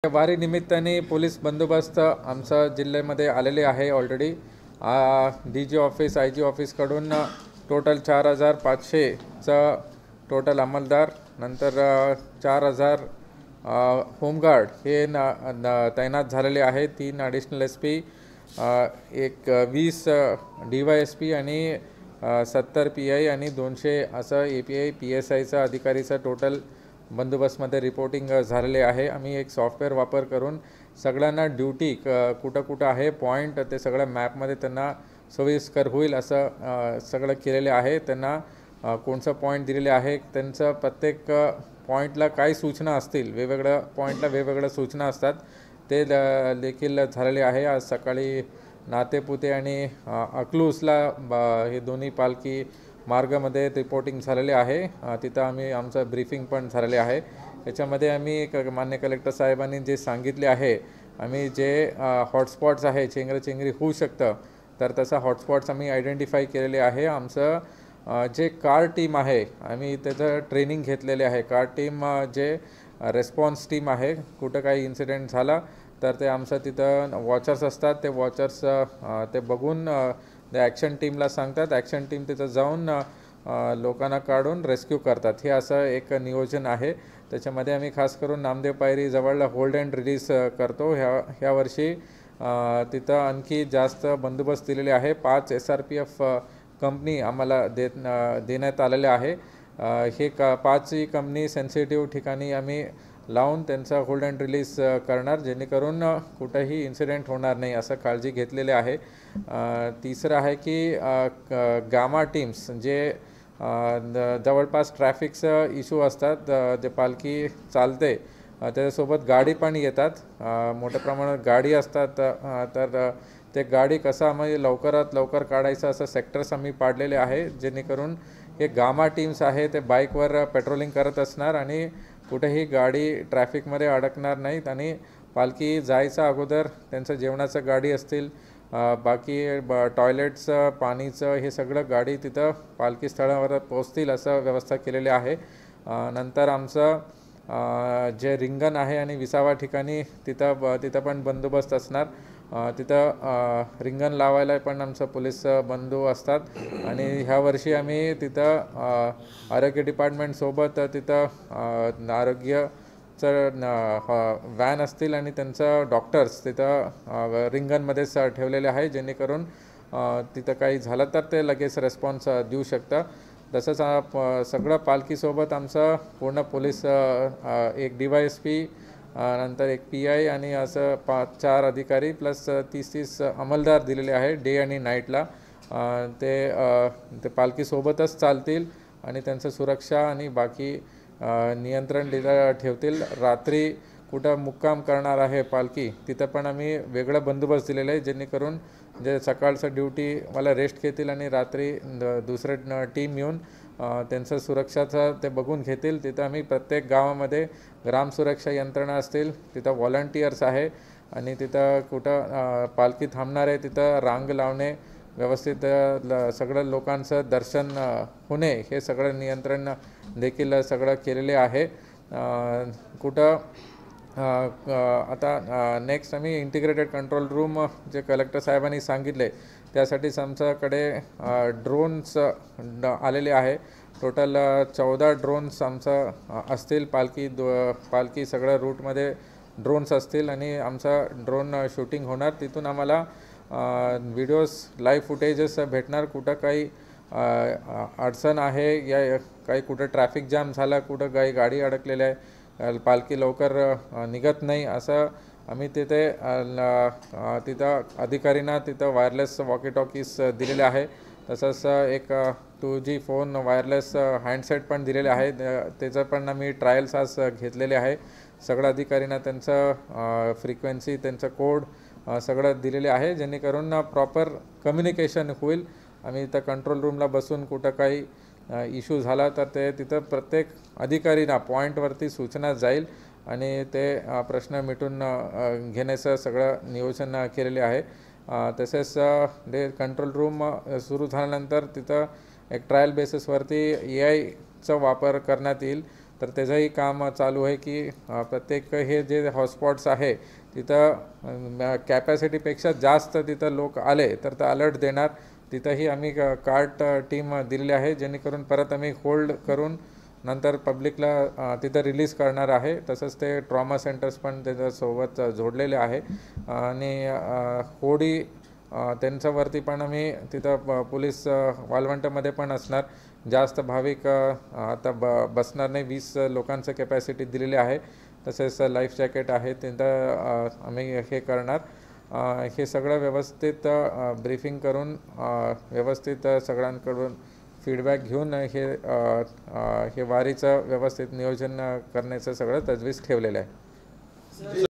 वारी निमित्ताने पोलीस बंदोबस्त आमच्या जिल्ह्यामध्ये आलेले आहे ऑलरेडी। DG ऑफिस IG ऑफिसकडून टोटल 4500चा टोटल अंमलदार, नंतर 4000 होमगार्ड हे तैनात झालेले आहे। 3 ॲडिशनल SP, 20 DYSP आणि 70 PI आणि 200 असं API PSIचा अधिकारीचा टोटल बंदोबस्तमध्ये रिपोर्टिंग झालेले आहे। आम्ही एक सॉफ्टवेअर वापर करून सगळ्यांना ड्यूटी कुठं आहे पॉईंट ते सगळं मॅपमध्ये त्यांना सोयीस्कर होईल असं सगळं केलेले आहे। त्यांना कोणचं पॉईंट दिलेले आहे, त्यांचं प्रत्येक पॉईंटला काय सूचना असतील, वेगवेगळ्या पॉईंटला वेगवेगळ्या सूचना असतात, ते देखील झालेले आहे। आज सकाळी नातेपुते आणि अकलूजला हे दोन्ही पालखी मार्गामध्ये रिपोर्टिंग झालेले आहे। तिथं आमचं ब्रीफिंग पण झालेले आहे। याच्यामध्ये आम्ही मान्य कलेक्टर साहेबांनी जे सांगितले आहे, आम्ही जे हॉटस्पॉट्स आहे चेंगराचेंगरी होऊ शकतं तर तसा हॉटस्पॉट्स आम्ही आयडेंटिफाय केलेले आहे। आमचं जे कार टीम आहे आम्ही त्याचं ट्रेनिंग घेतलेले आहे। कार टीम जे रेस्पॉन्स टीम आहे, कुठं काही इन्सिडेंट झाला तर ते आमचं तिथं वॉचर्स असतात, ते वॉचर्स ते बघून ॲक्शन टीमला सांगतात, ॲक्शन टीम तिथं जाऊन लोकांना काढून रेस्क्यू करतात। हे असं एक नियोजन आहे। त्याच्यामध्ये आम्ही खास करून नामदेव पायरी जवळ होल्ड अँड रिलीज करतो। ह्या वर्षी तिथं आणखी जास्त बंदोबस्त दिलेले आहे। 5 SRPF कंपनी आम्हाला देण्यात आलेले आहे। हे 5ही कंपनी सेन्सिटिव्ह ठिकाणी आम्ही लावून त्यांचा होल्ड अँड रिलीज करणार, जेणेकरून कुठंही इन्सिडेंट होणार नाही असं काळजी घेतलेली आहे। तिसरं आहे की गामा टीम्स जे जवळपास ट्रॅफिकचं इश्यू असतात, जे पालखी चालते त्याच्यासोबत गाडी पण येतात, मोठ्या प्रमाणात गाडी असतात, तर ते गाडी कसं आम्ही लवकरात लवकर काढायचं असं सेक्टर्स आम्ही पाडलेले आहे, जेणेकरून हे गामा टीम्स आहे ते बाईकवर पेट्रोलिंग करत असणार आणि कुठेही गाडी ट्रॅफिकमध्ये अडकणार नाहीत आणि पालखी जायच्या अगोदर त्यांचं जेवणाचं गाडी असतील, बाकी टॉयलेटचं पाणीचं हे सगळं गाडी तिथं पालखी स्थळावर पोहोचतील असं व्यवस्था केलेली आहे। नंतर आमचं जे रिंगण आहे आणि विसावा ठिकाणी तिथं पण बंदोबस्त असणार। तिथं रिंगण लावायला पण आमचं पोलीस बंधू असतात आणि ह्या वर्षी आम्ही तिथं आरोग्य डिपार्टमेंटसोबत तिथं आरोग्यचं व्हॅन असतील आणि त्यांचं डॉक्टर्स तिथं रिंगणमध्येच ठेवलेले आहे, जेणेकरून तिथं काही झालं तर ते लगेच रिस्पॉन्स देऊ शकतं। तसंच सगळं पालखीसोबत आमचं पूर्ण पोलीस, एक DYSP, नंतर एक PI आणि असं 4 अधिकारी प्लस 30 अंमलदार दिलेले आहे डे आणि नाईटला। ते पालखीसोबतच चालतील आणि त्यांचं सुरक्षा आणि बाकी नियंत्रण ठेवतील। रात्री कुठं मुक्काम करणार आहे पालखी तिथं पण आम्ही वेगळं बंदोबस्त दिलेलं आहे, जेणेकरून जे सकाळचं ड्युटीवाला रेस्ट घेतील आणि रात्री दुसरे टीम येऊन त्यांचं सुरक्षाचं ते बघून घेतील। तिथं आम्ही प्रत्येक गावामध्ये ग्रामसुरक्षा यंत्रणा असतील, तिथं व्हॉलंटियर्स आहे आणि तिथं कुठं पालखी थांबणार आहे तिथं रांग लावणे, व्यवस्थित सगळं लोकांचं दर्शन होणे, हे सगळं नियंत्रण देखील सगळं केलेले आहे। कुठं आता नेक्स्ट आम्ही इंटिग्रेटेड कंट्रोल रूम जे कलेक्टर साहेबांनी सांगितले त्यासाठीच आमच्याकडे ड्रोन्स आलेले आहे। टोटल 14 ड्रोन्स आमचं असतील, पालखी सगळ्या रूटमध्ये ड्रोन्स असतील आणि आमचा ड्रोन शूटिंग होणार। तिथून आम्हाला व्हिडिओज लाईव्ह फुटेजेस भेटणार, कुठं काही अडचण आहे या काही कुठं ट्रॅफिक जाम झाला, कुठं काही गाडी अडकलेली आहे, पालखी लवकर निघत नाही असं आम्ही तिथं अधिकाऱ्यांना तिथं वायरलेस वॉकी टॉकीज दिलेले आहे। तसंच एक 2G फोन वायरलेस हँडसेट पण दिलेले आहे, त्याचं पण आम्ही ट्रायल्स आज घेतलेले आहे। सगळ्या अधिकाऱ्यांना त्यांचं फ्रिक्वेन्सी, त्यांचं कोड सगळं दिलेले आहे, जेणेकरून प्रॉपर कम्युनिकेशन होईल। आम्ही इथं कंट्रोल रूमला बसून कुठं काही इश्यू झाला तर ते तिथं प्रत्येक अधिकाऱ्यांना पॉईंटवरती सूचना जाईल आणि ते प्रश्न मिटून घेण्याचं सगळं नियोजन केलेले आहे। तसेच ते कंट्रोल रूम सुरू झाल्यानंतर तिथं एक ट्रायल बेसिसवरती AIचा वापर करण्यात येईल, तर त्याचंही काम चालू आहे की प्रत्येक हे जे हॉटस्पॉट्स आहे तिथं कॅपॅसिटीपेक्षा जास्त तिथं लोक आले तर अलर्ट देणार. तिथंही आम्ही कार्ट टीम दिलेली आहे, जेणेकरून परत आम्ही होल्ड करून नंतर पब्लिकला तिथं रिलीज करणार आहे. तसंच ते ट्रॉमा सेंटर्स पण त्याच्यासोबत जोडलेले आहे आणि होडी त्यांच्यावरती पण आम्ही तिथं पोलीस वाळवंटामध्ये पण असणार. जास्त भाविक आता बसणार नाही. 20 लोकांचं कॅपॅसिटी दिलेली आहे. तसेच लाईफ जॅकेट आहे तिथं आम्ही हे करणार. हे सगळं व्यवस्थित ब्रीफिंग करून व्यवस्थित सगळ्यांकडून फीडबॅक घेऊन हे वारीचं व्यवस्थित नियोजन करण्याचं सगळं तजवीज ठेवलेलं आहे.